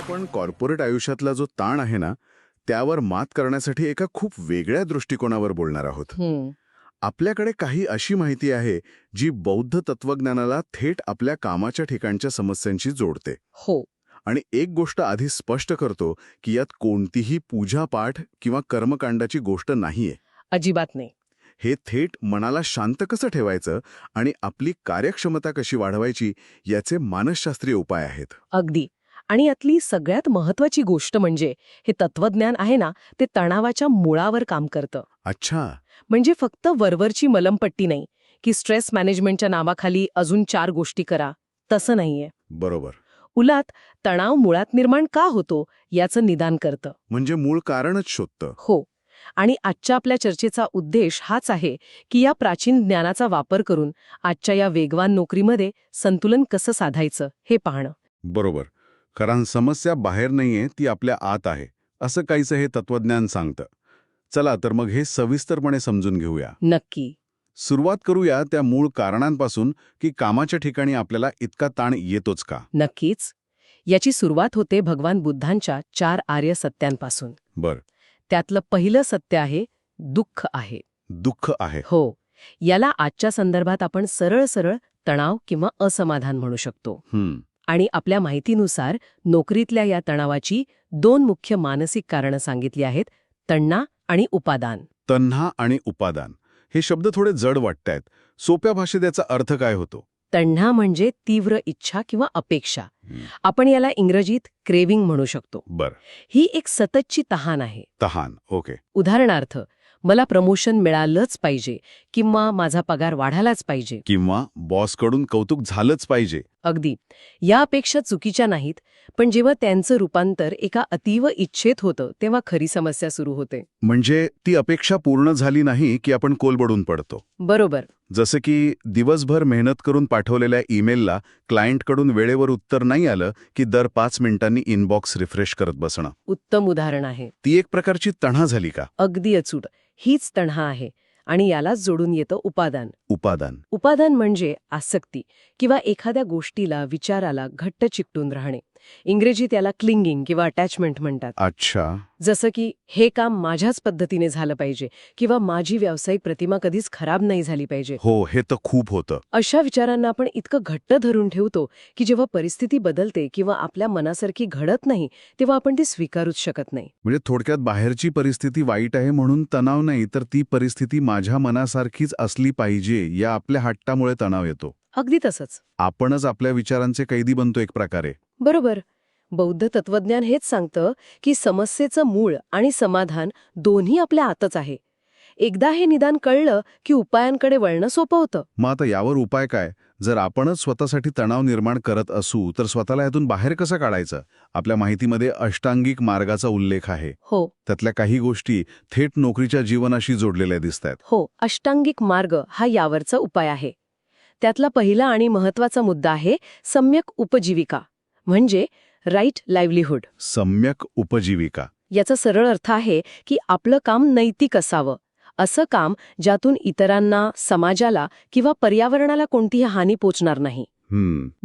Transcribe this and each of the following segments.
आपण कॉर्पोरेट आयुष्यातला जो ताण आहे ना, त्यावर मात करण्यासाठी एका खूप वेगळ्या दृष्टिकोनावर बोलणार आहोत. आपल्याकडे काही अशी माहिती आहे जी बौद्ध तत्वज्ञानाला थेट आपल्या कामाच्या ठिकाणच्या समस्यांशी जोडते. हो. आणि एक गोष्ट आधी स्पष्ट करतो की यात कोणतीही पूजापाठ किंवा कर्मकांडाची गोष्ट नाहीये. अजिबात नाही. हे थेट मनाला शांत कसं ठेवायचं आणि आपली कार्यक्षमता कशी वाढवायची याचे मानसशास्त्रीय उपाय आहेत. अगदी. आणि यातली सगळ्यात महत्वाची गोष्ट म्हणजे हे तत्वज्ञान आहे ना, ते तणावाच्या मुळावर काम करतं. अच्छा. म्हणजे फक्त वरवरची मलमपट्टी नाही की स्ट्रेस मॅनेजमेंटच्या नावाखाली अजून 4 गोष्टी करा, तसं नाहीये. बरोबर. उलट तणाव मुळात निर्माण का होतो याचं निदान करतं. म्हणजे मूळ कारणच शोधतं. हो. आणि आजच्या आपल्या चर्चेचा उद्देश हाच आहे की या प्राचीन ज्ञानाचा वापर करून आजच्या या वेगवान नोकरीमध्ये संतुलन कसं साधायचं हे पाहणं. बरोबर. कारण समस्या बाहेर नाहीये, ती आपल्या आत आहे, असं काहीसं हे तत्वज्ञान सांगतं. चला तर मग हे सविस्तरपणे समजून घेऊया. नक्की. सुरुवात करूया त्या मूळ कारणांपासून की कामाच्या ठिकाणी आपल्याला इतका ताण येतोच का. नक्कीच. याची सुरुवात होते भगवान बुद्धांच्या 4 आर्य सत्यांपासून. बर. त्यातलं पहिलं सत्य आहे दुःख आहे. दुःख आहे. हो. याला आजच्या संदर्भात आपण सरळ सरळ तणाव किंवा असमाधान म्हणू शकतो. आणि आपल्या माहितीनुसार नोकरीतल्या या तणावाची 2 मुख्य मानसिक कारणं सांगितली आहेत: तण्णा आणि उपादान. तण्णा आणि उपादान हे शब्द थोडे जड वाटतायत. सोप्या भाषेत याचा अर्थ काय होतो? तण्णा म्हणजे तीव्र इच्छा किंवा अपेक्षा. आपण याला इंग्रजीत क्रेविंग म्हणू शकतो. बर. ही एक सततची तहान आहे. तहान. ओके. उदाहरणार्थ, मला प्रमोशन मिळालंच पाहिजे किंवा माझा पगार वाढायलाच पाहिजे किंवा बॉसकडून कौतुक झालंच पाहिजे. अगदी. या अपेक्षा चुकीच्या नाहीत, पण जेव्हा त्यांचं रूपांतर एका अतीव इच्छेत होतं तेव्हा खरी समस्या सुरू होते. म्हणजे ती अपेक्षा पूर्ण झाली नाही की आपण कोलबडून पडतो. बरोबर. जसं की दिवसभर मेहनत करून पाठवलेल्या ईमेलला क्लायंटकडून वेळेवर उत्तर नाही आलं की दर 5 मिनिटांनी इनबॉक्स रिफ्रेश करत बसणं. उत्तम उदाहरण आहे. ती एक प्रकारची तणा झाली का? अगदी अचूक. हीच तण्हा आहे. आणि यालाच जोडून येतं उपादान. उपादान. उपादान म्हणजे आसक्ती किंवा एखाद्या गोष्टीला, विचाराला घट्ट चिकटून राहणे. इंग्रजीत याला क्लिंगिंग किंवा अटॅचमेंट म्हणतात. अच्छा. जसं की हे काम माझ्याच पद्धतीने झालं पाहिजे किंवा माझी व्यावसायिक प्रतिमा कधीच खराब नाही झाली पाहिजे. हो, हे तर खूप होतं. अशा विचारांना आपण इतकं घट्ट धरून ठेवतो की जेव्हा परिस्थिती बदलते किंवा आपल्या मनासारखी घडत नाही तेव्हा आपण ती स्वीकारूच शकत नाही. म्हणजे थोडक्यात बाहेरची परिस्थिती वाईट आहे म्हणून तणाव नाही, तर ती परिस्थिती माझ्या मनासारखीच असली पाहिजे या आपल्या हट्टामुळे तणाव येतो. अगदी तसंच. आपणच आपल्या विचारांचे कैदी बनतो एक प्रकारे. बरोबर. बौद्ध तत्वज्ञान हेच सांगतं की समस्येचं मूळ आणि समाधान दोन्ही आपल्या आतच आहे. एकदा हे निदान कळलं की उपायांकडे वळणं सोपं होतं. मग आता यावर उपाय काय? जर आपणच स्वतःसाठी तणाव निर्माण करत असू तर स्वतःला यातून बाहेर कसं काढायचं? आपल्या माहितीमध्ये अष्टांगिक मार्गाचा उल्लेख आहे. हो. त्यातल्या काही गोष्टी थेट नोकरीच्या जीवनाशी जोडलेल्या दिसतात. हो. अष्टांगिक मार्ग हा यावरचा उपाय आहे. त्यातला पहिला आणि महत्वाचा मुद्दा आहे सम्यक उपजीविका, म्हणजे राईट लाईव्हलीहूड. सम्यक उपजीविका. याचा सरळ अर्थ आहे की आपलं काम नैतिक असावं. असं काम ज्यातून इतरांना, समाजाला किंवा पर्यावरणाला कोणतीही हानी पोचणार नाही.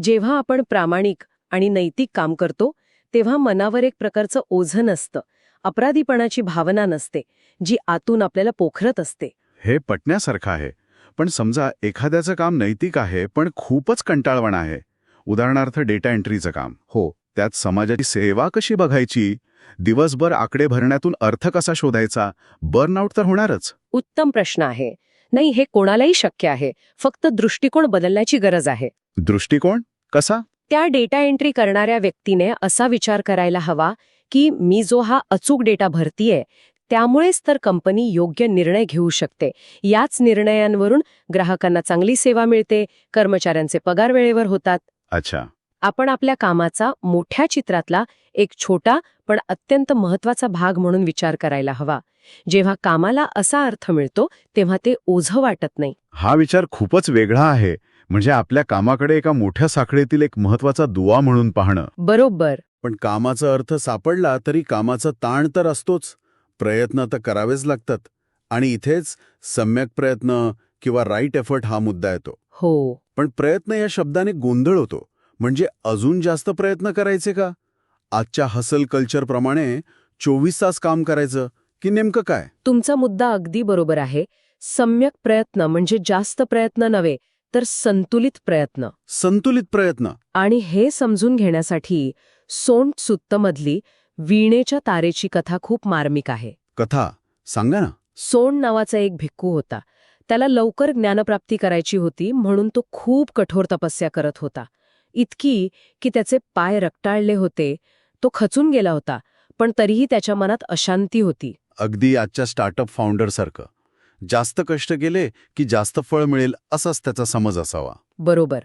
जेव्हा आपण प्रामाणिक आणि नैतिक काम करतो तेव्हा मनावर एक प्रकारचं ओझं नसतं, अपराधीपणाची भावना नसते, जी आतून आपल्याला पोखरत असते. हे पटण्यासारखं आहे. पण समजा एखाद्याचं काम नैतिक आहे पण खूपच कंटाळवाणं आहे. उदाहरणार्थ डेटा एंट्रीचं काम. हो. त्यात समाजाची सेवा कशी बघायची? दिवसभर आकडे भरण्यातून अर्थ कसा शोधायचा? बर्नआउट तर होणारच. उत्तम प्रश्न आहे. नाही, हे कोणालाही शक्य आहे. फक्त दृष्टिकोन बदलण्याची गरज आहे. दृष्टिकोन कसा? त्या डेटा एंट्री करणाऱ्या व्यक्तीने असा विचार करायला हवा की मी जो हा अचूक डेटा भरतीये त्यामुळेच तर कंपनी योग्य निर्णय घेऊ शकते. याच निर्णयांवरून ग्राहकांना चांगली सेवा मिळते, कर्मचाऱ्यांचे पगार वेळेवर होतात. अच्छा. आपण आपल्या कामाचा मोठ्या चित्रातला एक छोटा पण अत्यंत महत्वाचा भाग म्हणून विचार करायला हवा. जेव्हा कामाला असा अर्थ मिळतो तेव्हा ते ओझं वाटत नाही. हा विचार खूपच वेगळा आहे. म्हणजे आपल्या कामाकडे एका मोठ्या साखळीतील एक महत्वाचा दुवा म्हणून पाहणं. बरोबर. पण कामाचा अर्थ सापडला तरी कामाचा ताण तर असतोच. प्रयत्न तर करावेच लागतात. आणि इथेच सम्यक प्रयत्न किंवा राईट एफर्ट हा मुद्दा येतो. हो. पण प्रयत्न या शब्दाने गोंधळ होतो. म्हणजे अजून जास्त प्रयत्न करायचे का? आजच्या हसल कल्चरप्रमाणे 24 तास काम करायचं की नेमकं काय? तुमचा मुद्दा अगदी बरोबर आहे. सम्यक प्रयत्न म्हणजे जास्त प्रयत्न नव्हे, तर संतुलित प्रयत्न. संतुलित प्रयत्न. आणि हे समजून घेण्यासाठी सोंट सुत्तमधली वीणेच्या तारेची कथा खूप मार्मिक आहे. कथा सांगा ना. सोंड नावाचा एक भिक्खू होता. त्याला लवकर ज्ञानप्राप्ती करायची होती म्हणून तो खूप कठोर तपस्या करत होता. इतकी की त्याचे पाय रक्ताळले होते. तो खचून गेला होता, पण तरीही त्याच्या मनात अशांती होती. अगदी आजच्या स्टार्टअप फाउंडरसारखं. जास्त कष्ट केले की जास्त फळ मिळेल असाच त्याचा समज असावा. बरोबर.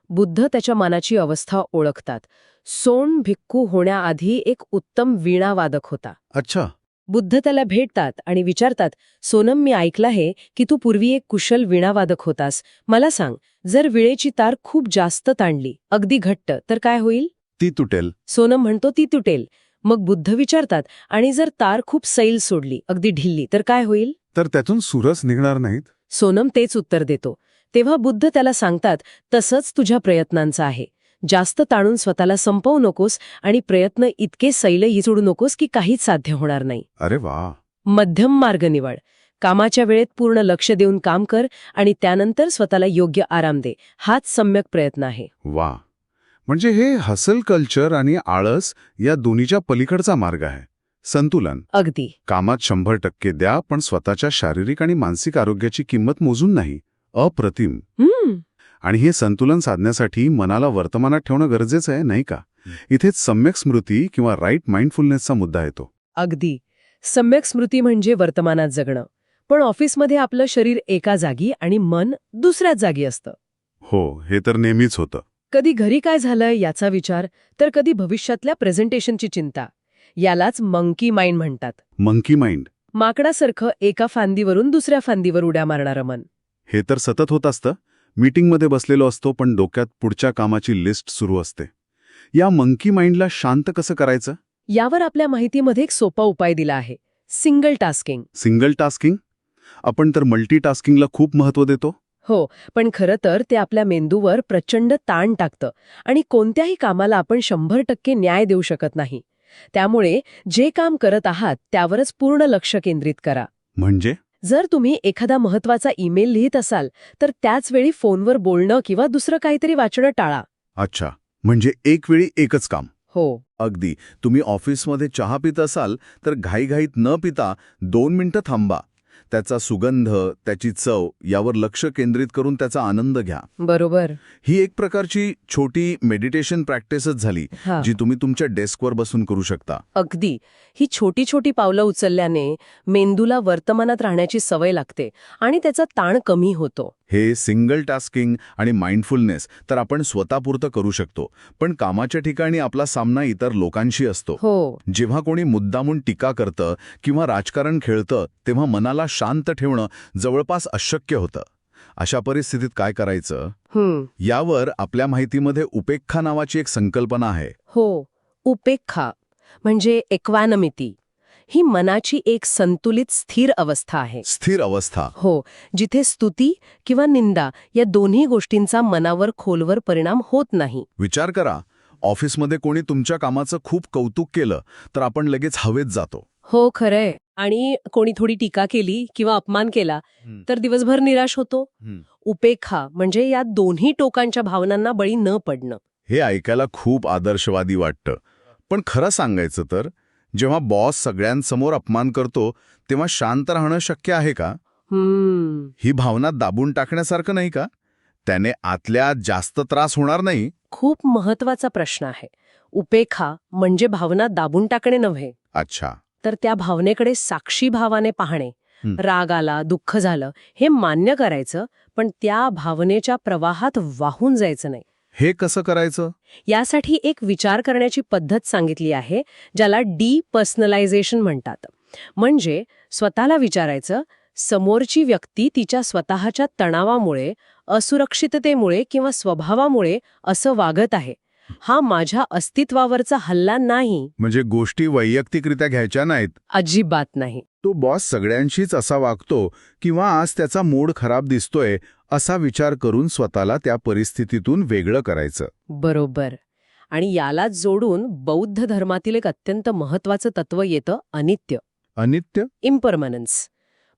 बुद्ध त्याच्या मनाची अवस्था ओळखतात. सोंड भिक्खू होण्याआधी एक उत्तम वीणावादक होता. अच्छा. बुद्ध त्याला भेटतात आणि विचारतात, सोनम, मी ऐकलं आहे की तू पूर्वी एक कुशल वीणावादक होतास. मला सांग, जर विळेची तार खूप जास्त ताणली, अगदी घट्ट, तर काय होईल? ती तुटेल. सोनम म्हणतो, ती तुटेल. मग बुद्ध विचारतात, आणि जर तार खूप सैल सोडली, अगदी ढिल्ली, तर काय होईल? तर त्यातून सूरच निघणार नाहीत. सोनम तेच उत्तर देतो. तेव्हा बुद्ध त्याला सांगतात, तसंच तुझ्या प्रयत्नांचं आहे. जास्त ताणून स्वतःला संपवू नकोस आणि प्रयत्न इतके सैलही सोडू नकोस की काहीच साध्य होणार नाही. अरे वा. मध्यम मार्ग निवड. कामाच्या वेळेत पूर्ण लक्ष देऊन काम कर आणि त्यानंतर स्वतःला योग्य आराम दे. हाच सम्यक प्रयत्न आहे. वा. म्हणजे हे हसल कल्चर आणि आळस या दोन्हीच्या पलीकडचा मार्ग आहे. संतुलन. अगदी. कामात 100% द्या, पण स्वतःच्या शारीरिक आणि मानसिक आरोग्याची किंमत मोजून नाही. अप्रतिम. आणि हे संतुलन साधण्यासाठी मनाला वर्तमानात ठेवणं गरजेचं आहे, नाही का? इथेच सम्यक स्मृती किंवा राईट माइंडफुलनेसचा मुद्दा येतो. अगदी. सम्यक स्मृती म्हणजे वर्तमानात जगणं. पण ऑफिसमध्ये आपलं शरीर एका जागी आणि मन दुसऱ्याच जागी असतं. हो, हे तर नेहमीच होतं. कधी घरी काय झालं याचा विचार, तर कधी भविष्यातल्या प्रेझेंटेशनची चिंता. यालाच मंकी माइंड म्हणतात. Monkey mind. माकडासारखं एका फांदीवरून दुसऱ्या फांदीवर उड्या मारणारं मन. हे तर सतत होत असतं. मीटिंगमध्ये बसलेलो असतो, पण डोक्यात पुढच्या कामाची लिस्ट सुरू असते. या मंकी माइंडला शांत कसं करायचं? यावर आपल्या माहितीमध्ये एक सोपा उपाय दिला आहे. Single tasking. Single tasking? आपण तर मल्टीटास्किंगला खूप महत्त्व देतो. हो, पण खरं तर ते आपल्या मेंदूवर प्रचंड ताण टाकतं आणि कोणत्याही कामाला आपण 100% न्याय देऊ शकत नाही. त्यामुळे जे काम करत आहात त्यावरच पूर्ण लक्ष केंद्रित करा. म्हणजे? जर तुम्ही एखादा महत्वाचा ईमेल लिहित असाल, तर त्याच वेळी फोनवर बोलणं किंवा दुसरं काहीतरी वाचणं टाळा. अच्छा, म्हणजे एक वेळी एकच काम. हो. अगदी. तुम्ही ऑफिसमध्ये चहा पित असाल तर घाईघाईत न पिता 2 मिनिटं थांबा. त्याचा सुगंध, त्याची चव यावर लक्ष केंद्रित करून त्याचा आनंद घ्या. बरोबर. ही एक प्रकारची छोटी मेडिटेशन प्रॅक्टिसच झाली, हा. जी तुम्ही तुमच्या डेस्कवर बसून करू शकता. अगदी. ही छोटी छोटी पावलं उचलल्याने मेंदूला वर्तमानात राहण्याची सवय लागते आणि त्याचा ताण कमी होतो. हे सिंगल टास्किंग आणि माइंडफुलनेस तर आपण स्वतःपुरतं करू शकतो, पण कामाच्या ठिकाणी आपला सामना इतर लोकांशी असतो. हो. जेव्हा कोणी मुद्दामून टीका करतं किंवा राजकारण खेळतं, तेव्हा मनाला शांत ठेवणं जवळपास अशक्य होतं. अशा परिस्थितीत काय करायचं? यावर आपल्या माहितीमध्ये उपेक्षा नावाची एक संकल्पना आहे. हो. उपेक्षा म्हणजे एक्वानमिटी. ही मनाची एक संतुलित स्थिर अवस्था आहे. स्थिर अवस्था. हो, जिथे स्तुती किंवा निंदा या दोन्ही गोष्टींचा मनावर खोलवर परिणाम होत नाही. विचार करा, ऑफिसमध्ये कोणी तुमच्या कामाचं खूप कौतुक केलं तर आपण लगेच हवेत जातो. हो, खरंय. आणि कोणी थोडी टीका केली किंवा अपमान केला तर दिवसभर निराश होतो. उपेक्षा म्हणजे या दोन्ही टोकांच्या भावनांना बळी न पडणं. हे ऐकायला खूप आदर्शवादी वाटतं, पण खरं सांगायचं तर जेव्हा बॉस सगळ्यांसमोर अपमान करतो तेव्हा शांत राहणं शक्य आहे का? ही भावना दाबून टाकण्यासारखं नाही का? त्याने आतल्या जास्त त्रास होणार नाही. खूप महत्वाचा प्रश्न आहे. उपेक्षा म्हणजे भावना दाबून टाकणे नव्हे. अच्छा. तर त्या भावनेकडे साक्षी भावाने पाहणे. राग आला, दुःख झालं, हे मान्य करायचं, पण त्या भावनेच्या प्रवाहात वाहून जायचं नाही. हे कसं करायचं? यासाठी एक विचार करण्याची पद्धत सांगितली आहे, ज्याला डिपर्सनलायझेशन म्हणतात. म्हणजे स्वतःला विचारायचं, समोरची व्यक्ती तिच्या स्वतःच्या तणावामुळे, असुरक्षिततेमुळे किंवा स्वभावामुळे असं वागत आहे. हा माझ्या अस्तित्वावरचा हल्ला नाही. म्हणजे गोष्टी वैयक्तिकरित्या घ्यायच्या नाहीत. अजिबात नाही. तो बॉस सगळ्यांशीच असा वागतो किंवा आज त्याचा मूड खराब दिसतोय असा विचार करून स्वतःला त्या परिस्थितीतून वेगळं करायचं. बरोबर. आणि यालाच जोडून बौद्ध धर्मातील एक अत्यंत महत्वाचं तत्व येतं, अनित्य, अनित्य? इम्परमनन्स.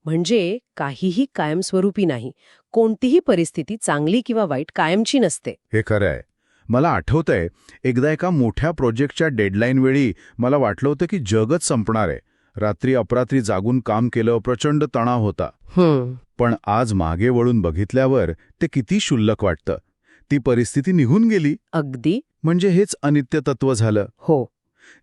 म्हणजे काहीही कायमस्वरूपी नाही. कोणतीही परिस्थिती, चांगली किंवा वाईट, कायमची नसते. हे खरं आहे. मला आठवतंय, एकदा एका मोठ्या प्रोजेक्टच्या डेडलाईन वेळी मला वाटलं होतं की जगच संपणार आहे. रात्री अपरात्री जागून काम केलं, प्रचंड तणाव होता. पण आज मागे वळून बघितल्यावर ते किती क्षुल्लक वाटतं. ती परिस्थिती निघून गेली. अगदी. म्हणजे हेच अनित्य तत्व झालं. हो.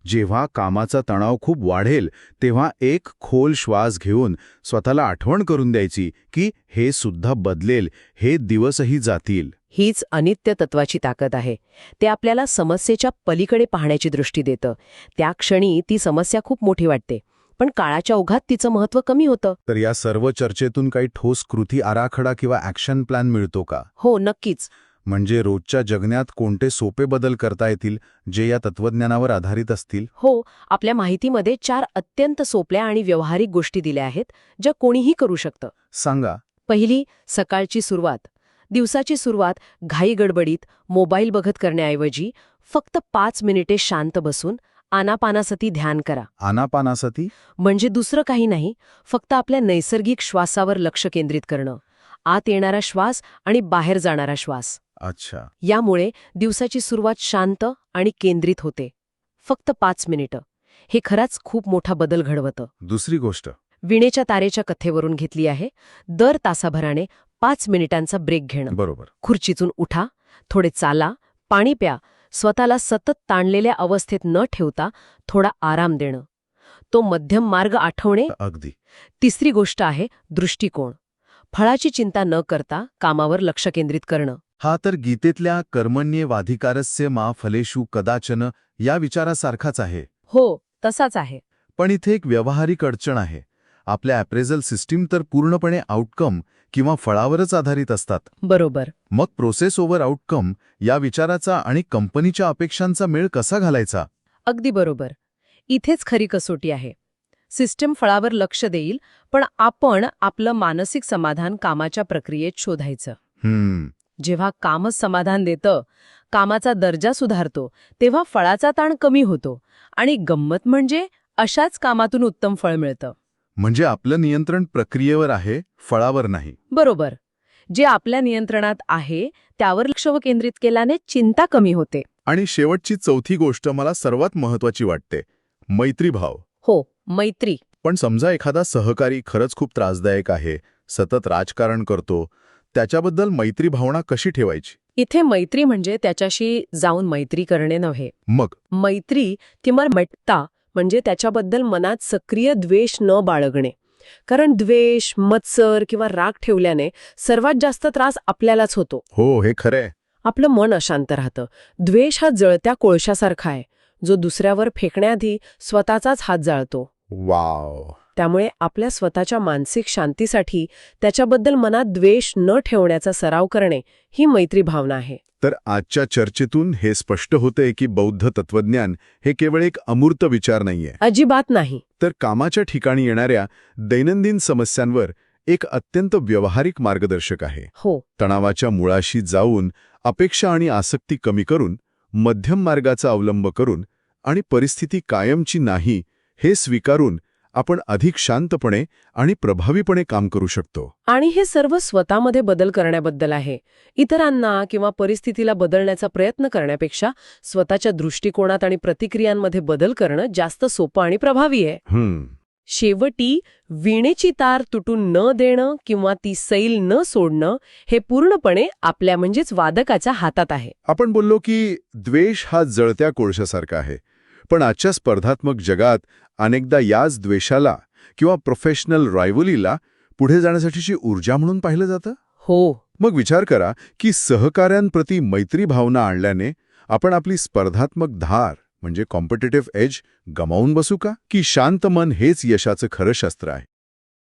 जेव्हा कामाचा तणाव खूप वाढेल तेव्हा एक खोल श्वास घेऊन स्वतःला आठवण करून द्यायची की हे सुद्धा बदलेल, हे दिवसही जातील. हीच अनित्य तत्वाची ताकद आहे. ते आपल्याला समस्येच्या पलीकडे पाहण्याची दृष्टी देतं. त्या क्षणी ती समस्या खूप मोठी वाटते, पण काळाच्या ओघात तिचं महत्त्व कमी होतं. तर या सर्व चर्चेतून काही ठोस कृती आराखडा किंवा ॲक्शन प्लॅन मिळतो का? हो, नक्कीच. म्हणजे रोजच्या जगण्यात कोणते सोपे बदल करता येतील जे या तत्वज्ञानावर आधारित असतील? हो, आपल्या माहितीमध्ये 4 अत्यंत सोप्या आणि व्यावहारिक गोष्टी दिल्या आहेत, ज्या कोणीही करू शकतं. सांगा. पहिली, सकाळची सुरुवात. दिवसाची सुरुवात घाईगडबडीत मोबाईल बघत करण्याऐवजी फक्त 5 मिनिटे शांत बसून आनापानासती ध्यान करा. आनापानासती? म्हणजे दुसरं काही नाही, फक्त आपल्या नैसर्गिक श्वासावर लक्ष केंद्रित करणं. आत येणारा श्वास आणि बाहेर जाणारा श्वास. अच्छा. यामुळे दिवसाची सुरुवात शांत आणि केंद्रित होते. फक्त 5 मिनिटं. हे खराच खूप मोठा बदल घडवतं. दुसरी गोष्ट विणेच्या तारेच्या कथेवरून घेतली आहे. दर तासाभराने 5 मिनिटांचा ब्रेक घेणं. बरोबर. खुर्चीतून उठा, थोडे चाला, पाणी प्या. स्वतःला सतत ताणलेल्या अवस्थेत न ठेवता थोडा आराम देणं. तो मध्यम मार्ग आठवणे. अगदी. तिसरी गोष्ट आहे दृष्टिकोन. फळाची चिंता न करता कामावर लक्ष केंद्रित करणं. हा तर गीतेतल्या कर्मण्येवाधिकारस्य मा फलेषु कदाचन या विचारासारखाच आहे. हो, तसाच आहे. पण इथे एक व्यावहारिक अडचण आहे. आपल्या अप्रेझल सिस्टीम तर पूर्णपणे आउटकम किंवा फळावरच आधारित असतात. बरोबर. मग प्रोसेस ओव्हर आउटकम या विचाराचा आणि कंपनीच्या अपेक्षांचा मेळ कसा घालायचा? अगदी बरोबर. इथेच खरी कसोटी आहे. सिस्टम फळावर लक्ष देईल, पण आपण आपलं मानसिक समाधान कामाच्या प्रक्रियेत शोधायचं. जेव्हा कामच समाधान देतं, कामाचा दर्जा सुधारतो, तेव्हा फळाचा ताण कमी होतो आणि गंमत म्हणजे अशाच कामातून उत्तम फळ मिळतं. म्हणजे आपलं नियंत्रण प्रक्रियेवर आहे, फळावर नाही. बरोबर. जे आपल्या नियंत्रणात आहे त्यावर लक्ष केंद्रित केल्याने चिंता कमी होते. आणि शेवटची चौथी गोष्ट मला सर्वात महत्वाची वाटते, मैत्रीभाव. हो, मैत्री. पण समजा एखादा सहकारी खरंच खूप त्रासदायक आहे, सतत राजकारण करतो, त्याच्याबद्दल मैत्री भावना कशी ठेवायची? इथे मैत्री म्हणजे त्याच्याशी जाऊन मैत्री करणे नव्हे. मग मैत्री किंवा मट्टा म्हणजे त्याच्याबद्दल मनात सक्रिय द्वेष न बाळगणे. कारण द्वेष, मत्सर किंवा राग ठेवल्याने सर्वात जास्त त्रास आपल्यालाच होतो. हो, हे खरंय. आपलं मन अशांत राहतं. द्वेष हा जळत्या कोळशासारखा आहे, जो दुसऱ्यावर फेकण्याआधी स्वतःचाच हात जाळतो. वाव. त्यामुळे आपल्या स्वतःच्या मानसिक शांतीसाठी त्याच्याबद्दल मनात द्वेष न ठेवण्याचा सराव करणे ही मैत्री भावना आहे. तर आजच्या चर्चेतून हे स्पष्ट होतंय की बौद्ध तत्वज्ञान हे केवळ एक अमूर्त विचार नाहीये. अजिबात नाही. तर कामाच्या ठिकाणी येणाऱ्या दैनंदिन समस्यांवर एक अत्यंत व्यावहारिक मार्गदर्शक आहे. हो. तणावाच्या मुळाशी जाऊन अपेक्षा आणि आसक्ती कमी करून, मध्यम मार्गाचा अवलंब करून आणि परिस्थिती कायमची नाही हे स्वीकारून आपण अधिक शांतपणे आणि प्रभावीपणे काम करू शकतो. आणि हे सर्व स्वतःमध्ये बदल करण्याबद्दल आहे. इतरांना किंवा परिस्थितीला बदलण्याचा प्रयत्न करण्यापेक्षा स्वतःच्या दृष्टिकोनात आणि प्रतिक्रियांमध्ये बदल करणं जास्त सोपं आणि प्रभावी आहे. शेवटी वीणेची तार तुटून न देणं किंवा ती सैल न सोडणं हे पूर्णपणे आपल्या म्हणजेच वादकाच्या हातात आहे. आपण बोललो की द्वेष हा जळत्या कोळशासारखा आहे, पण आजच्या स्पर्धात्मक जगात अनेकदा याच द्वेषाला किंवा प्रोफेशनल रायव्हलीला पुढे जाण्यासाठीची ऊर्जा म्हणून पाहिलं जातं. हो. मग विचार करा की सहकाऱ्यांप्रती मैत्री भावना आणल्याने आपण आपली स्पर्धात्मक धार म्हणजे कॉम्पिटिटिव्ह एज गमावून बसू का? की शांत मन हेच यशाचं खरं शस्त्र आहे?